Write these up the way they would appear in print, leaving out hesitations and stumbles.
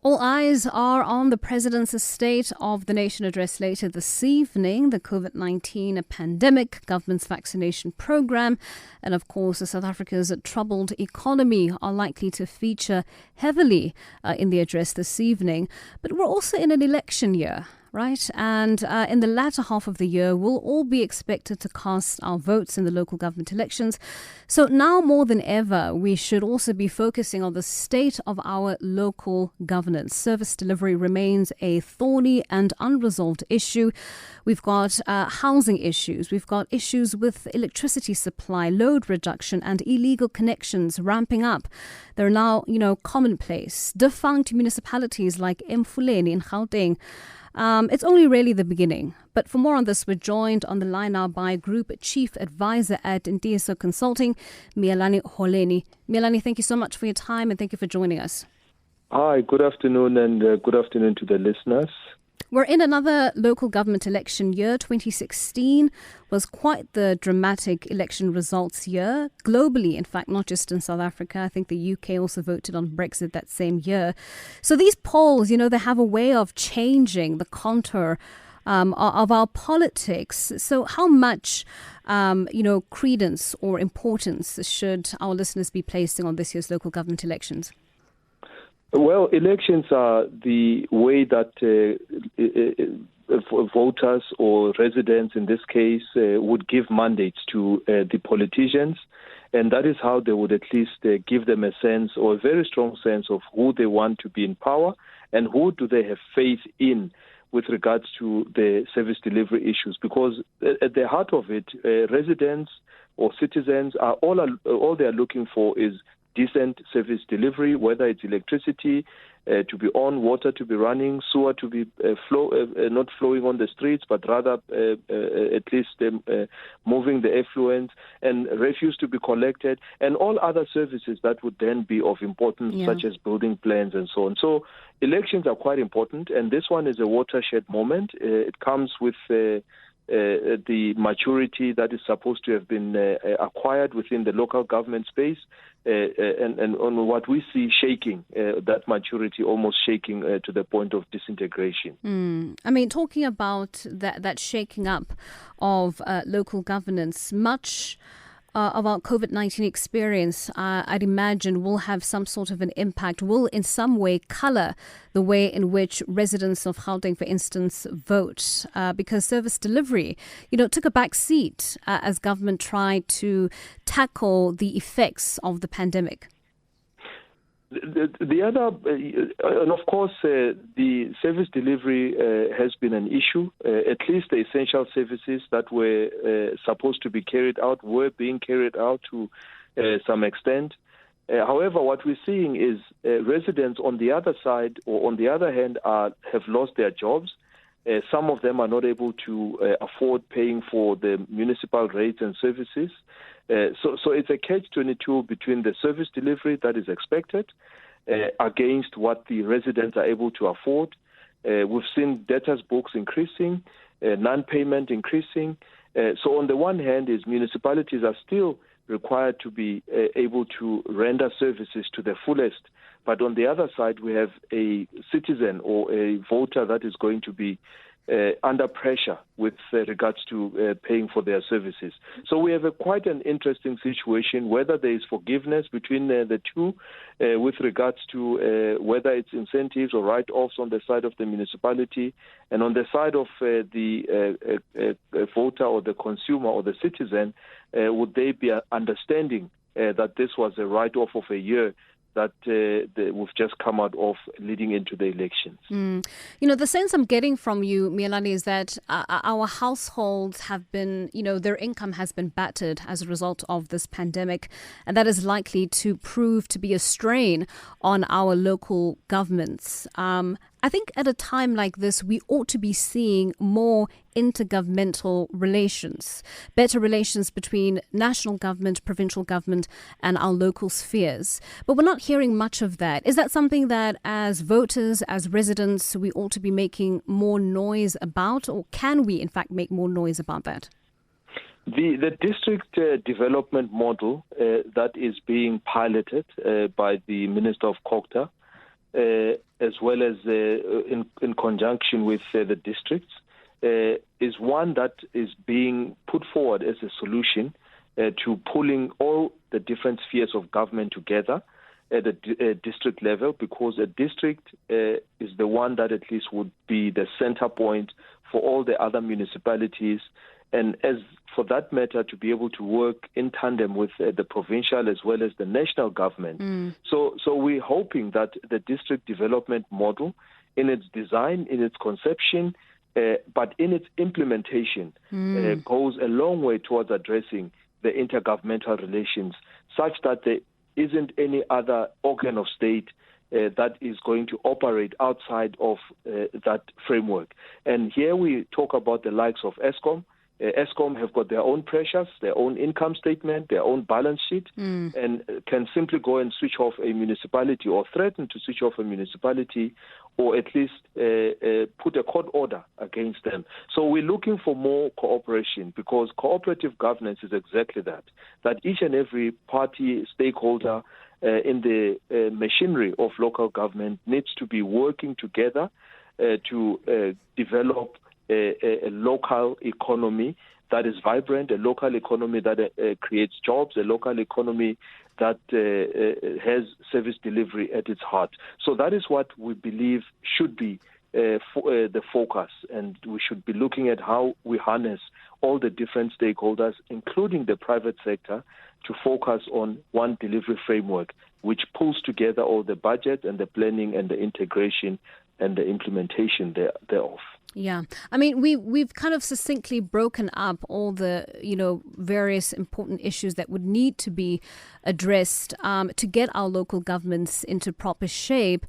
All eyes are on the President's State of the Nation address later this evening. The COVID-19 pandemic, government's vaccination program, and of course, South Africa's troubled economy are likely to feature heavily in the address this evening. But we're also in an election year, right? And in the latter half of the year, we'll all be expected to cast our votes in the local government elections. So now more than ever, we should also be focusing on the state of our local governance. Service delivery remains a thorny and unresolved issue. We've got housing issues. We've got issues with electricity supply, load reduction, and illegal connections ramping up. They're now, commonplace. Defunct municipalities like Miyelani in Gauteng. It's only really the beginning. But for more on this, we're joined on the line now by Group Chief Advisor at Ntiyiso Consulting, Miyelani Holeni. Miyelani, thank you so much for your time and thank you for joining us. Hi, good afternoon and good afternoon to the listeners. We're in another local government election year. 2016 was quite the dramatic election results year. Globally, in fact, not just in South Africa. I think the UK also voted on Brexit that same year. So these polls, they have a way of changing the contour of our politics. So how much, credence or importance should our listeners be placing on this year's local government elections? Well, elections are the way that voters or residents, in this case, would give mandates to the politicians. And that is how they would at least give them a sense or a very strong sense of who they want to be in power and who do they have faith in with regards to the service delivery issues. Because at the heart of it, residents or citizens are all they are looking for is decent service delivery, whether it's electricity to be on, water to be running, sewer to be not flowing on the streets, but rather at least moving the effluent, and refuse to be collected, and all other services that would then be of importance, such as building plans and so on. So elections are quite important, and this one is a watershed moment. It comes with the maturity that is supposed to have been acquired within the local government space, and on what we see shaking, that maturity almost shaking to the point of disintegration. Talking about that shaking up of local governance, much of our COVID-19 experience, I'd imagine, will have some sort of an impact, will in some way colour the way in which residents of Gauteng, for instance, vote, because service delivery, took a back seat as government tried to tackle the effects of the pandemic. The other, and of course, the service delivery has been an issue. At least the essential services that were supposed to be carried out were being carried out to some extent. However, what we're seeing is residents on the other side, or on the other hand, have lost their jobs. Some of them are not able to afford paying for the municipal rates and services. So it's a catch-22 between the service delivery that is expected against what the residents are able to afford. We've seen debtors' books increasing, non-payment increasing. So on the one hand, municipalities are still required to be able to render services to the fullest. But on the other side, we have a citizen or a voter that is going to be under pressure with regards to paying for their services. So we have quite an interesting situation, whether there is forgiveness between the two with regards to whether it's incentives or write-offs on the side of the municipality, and on the side of the voter or the consumer or the citizen, would they be understanding that this was a write-off of a year that we've just come out of leading into the elections. The sense I'm getting from you, Miyelani, is that our households have been, their income has been battered as a result of this pandemic, and that is likely to prove to be a strain on our local governments. I think at a time like this, we ought to be seeing more intergovernmental relations, better relations between national government, provincial government, and our local spheres. But we're not hearing much of that. Is that something that as voters, as residents, we ought to be making more noise about, or can we, in fact, make more noise about that? The district development model that is being piloted by the Minister of Cogta as well as in conjunction with the districts, is one that is being put forward as a solution to pulling all the different spheres of government together at the district level, because a district is the one that at least would be the center point for all the other municipalities, and as for that matter to be able to work in tandem with the provincial as well as the national government. So we're hoping that the district development model, in its design, in its conception, but in its implementation, goes a long way towards addressing the intergovernmental relations, such that there isn't any other organ of state that is going to operate outside of that framework. And here we talk about the likes of ESCOM. ESCOM have got their own pressures, their own income statement, their own balance sheet, and can simply go and switch off a municipality or threaten to switch off a municipality, or at least put a court order against them. So we're looking for more cooperation, because cooperative governance is exactly that each and every party, stakeholder in the machinery of local government needs to be working together to develop a local economy that is vibrant, a local economy that creates jobs, a local economy that has service delivery at its heart. So that is what we believe should be the focus, and we should be looking at how we harness all the different stakeholders, including the private sector, to focus on one delivery framework which pulls together all the budget and the planning and the integration and the implementation thereof. Yeah. I mean, we've kind of succinctly broken up all the, various important issues that would need to be addressed to get our local governments into proper shape.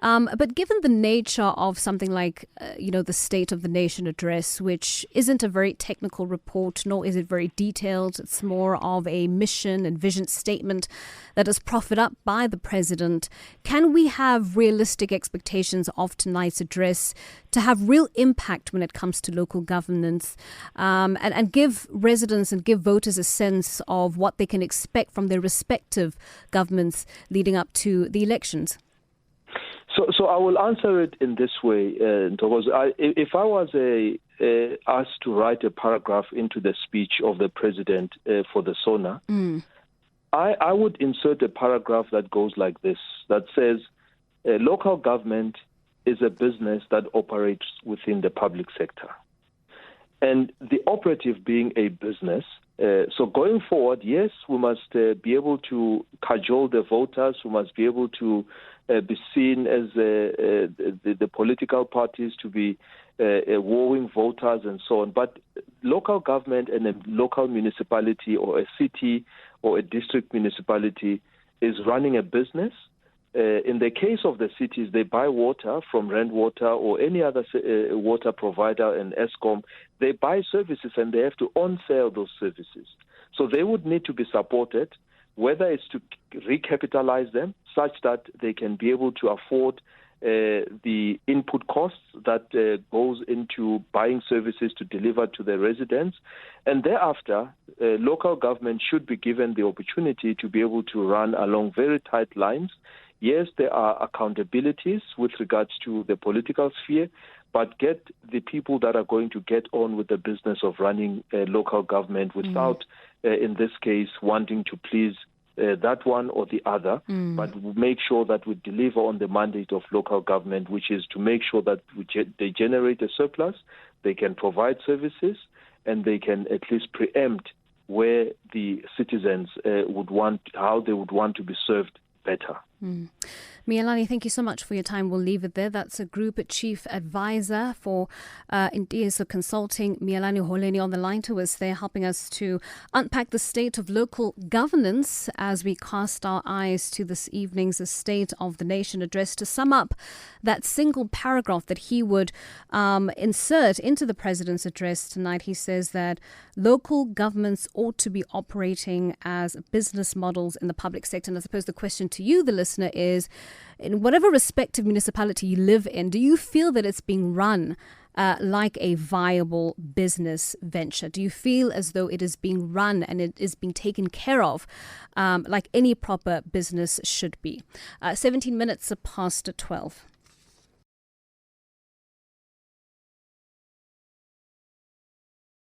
But given the nature of something like, the State of the Nation address, which isn't a very technical report, nor is it very detailed, it's more of a mission and vision statement that is proffered up by the president, can we have realistic expectations of tonight's address to have real impact when it comes to local governance, and give residents and give voters a sense of what they can expect from their respective governments leading up to the elections? So I will answer it in this way, Ntokozo. If I was asked to write a paragraph into the speech of the president for the SONA, I would insert a paragraph that goes like this, that says, local government is a business that operates within the public sector. And the operative being a business, so going forward, yes, we must be able to cajole the voters, we must be able to be seen as the political parties to be wooing voters and so on. But local government and a local municipality or a city or a district municipality is running a business. In the case of the cities, they buy water from Rand Water or any other water provider and ESCOM. They buy services and they have to on-sell those services. So they would need to be supported, whether it's to recapitalize them such that they can be able to afford the input costs that goes into buying services to deliver to the residents. And thereafter, local government should be given the opportunity to be able to run along very tight lines. Yes, there are accountabilities with regards to the political sphere, but get the people that are going to get on with the business of running local government without, in this case, wanting to please that one or the other, but make sure that we deliver on the mandate of local government, which is to make sure that they generate a surplus, they can provide services, and they can at least preempt where the citizens how they would want to be served better. Miyelani, thank you so much for your time. We'll leave it there. That's a Group Chief Advisor for Ntiyiso Consulting, Miyelani Holeni, on the line to us there, helping us to unpack the state of local governance as we cast our eyes to this evening's State of the Nation address. To sum up that single paragraph that he would insert into the president's address tonight, he says that local governments ought to be operating as business models in the public sector. And I suppose the question to you, the listener, is, in whatever respective municipality you live in, do you feel that it's being run like a viable business venture? Do you feel as though it is being run and it is being taken care of like any proper business should be? 17 minutes past 12.